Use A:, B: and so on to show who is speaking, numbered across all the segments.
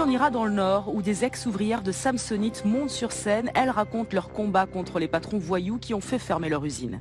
A: on ira dans le Nord, où des ex-ouvrières de Samsonite montent sur scène. Elles racontent leur combat contre les patrons voyous qui ont fait fermer leur usine.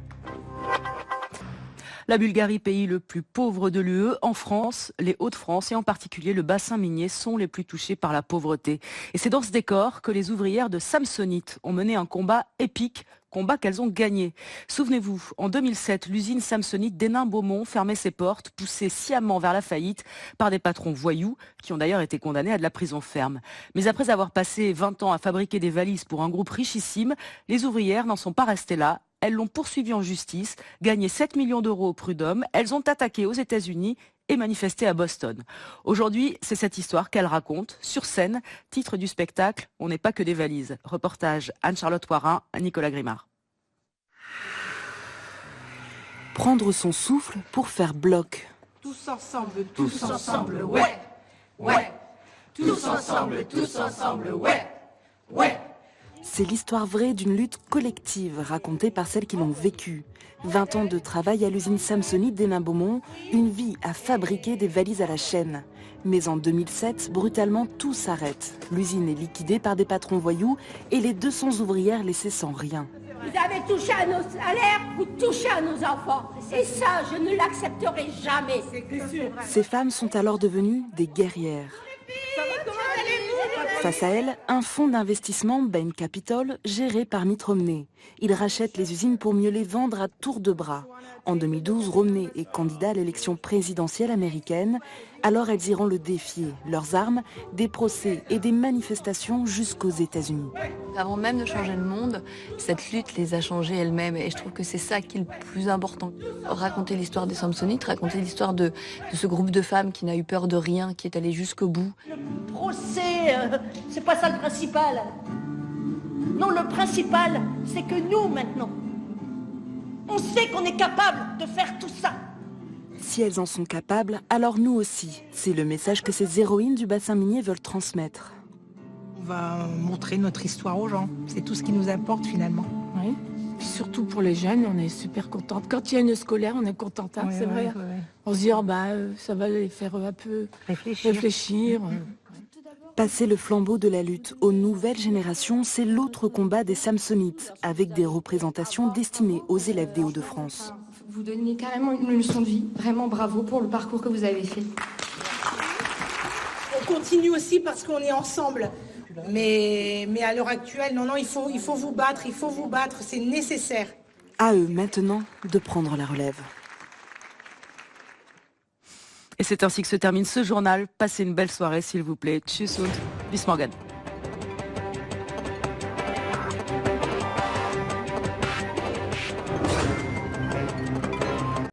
A: La Bulgarie, pays le plus pauvre de l'UE, en France, les Hauts-de-France et en particulier le bassin minier sont les plus touchés par la pauvreté. Et c'est dans ce décor que les ouvrières de Samsonite ont mené un combat épique, combat qu'elles ont gagné. Souvenez-vous, en 2007, l'usine Samsonite d'Hénin-Beaumont fermait ses portes, poussée sciemment vers la faillite par des patrons voyous qui ont d'ailleurs été condamnés à de la prison ferme. Mais après avoir passé 20 ans à fabriquer des valises pour un groupe richissime, les ouvrières n'en sont pas restées là. Elles l'ont poursuivi en justice, gagné 7 millions d'euros au prud'homme. Elles ont attaqué aux États-Unis et manifesté à Boston. Aujourd'hui, c'est cette histoire qu'elles racontent sur scène. Titre du spectacle, On n'est pas que des valises. Reportage Anne-Charlotte Warin, Nicolas Grimard.
B: Prendre son souffle pour faire bloc.
C: Tous ensemble, ouais, ouais. Tous ensemble, ouais, ouais.
B: C'est l'histoire vraie d'une lutte collective racontée par celles qui l'ont vécue. 20 ans de travail à l'usine Samsonite d'Hénin-Beaumont, une vie à fabriquer des valises à la chaîne. Mais en 2007, brutalement, tout s'arrête. L'usine est liquidée par des patrons voyous et les 200 ouvrières laissées sans rien.
D: Vous avez touché à nos salaires, vous touchez à nos enfants. Et ça, je ne l'accepterai jamais.
B: Ces femmes sont alors devenues des guerrières. Face à elles, un fonds d'investissement, Bain Capital, géré par Mitt Romney. Il rachète les usines pour mieux les vendre à tour de bras. En 2012, Romney est candidat à l'élection présidentielle américaine. Alors elles iront le défier. Leurs armes, des procès et des manifestations jusqu'aux États-Unis.
E: Avant même de changer le monde, cette lutte les a changées elles-mêmes. Et je trouve que c'est ça qui est le plus important. Raconter l'histoire des Samsonites, raconter l'histoire de ce groupe de femmes qui n'a eu peur de rien, qui est allé jusqu'au bout.
D: Le procès, c'est pas ça le principal. Non, le principal, c'est que nous, maintenant, on sait qu'on est capable de faire tout ça.
B: Si elles en sont capables, alors nous aussi. C'est le message que ces héroïnes du bassin minier veulent transmettre.
C: On va montrer notre histoire aux gens. C'est tout ce qui nous importe finalement.
F: Oui. Surtout pour les jeunes, on est super contente. Quand il y a une scolaire, on est contente, hein, c'est vrai. Ouais. On se dit, ça va les faire un peu réfléchir.
B: Passer le flambeau de la lutte aux nouvelles générations, c'est l'autre combat des Samsonites, avec des représentations destinées aux élèves des Hauts-de-France.
G: Vous donnez carrément une leçon de vie. Vraiment bravo pour le parcours que vous avez fait.
C: On continue aussi parce qu'on est ensemble. Mais à l'heure actuelle, non, il faut vous battre, c'est nécessaire.
B: À eux maintenant de prendre la relève.
A: Et c'est ainsi que se termine ce journal. Passez une belle soirée s'il vous plaît. Tschüss und bis morgen.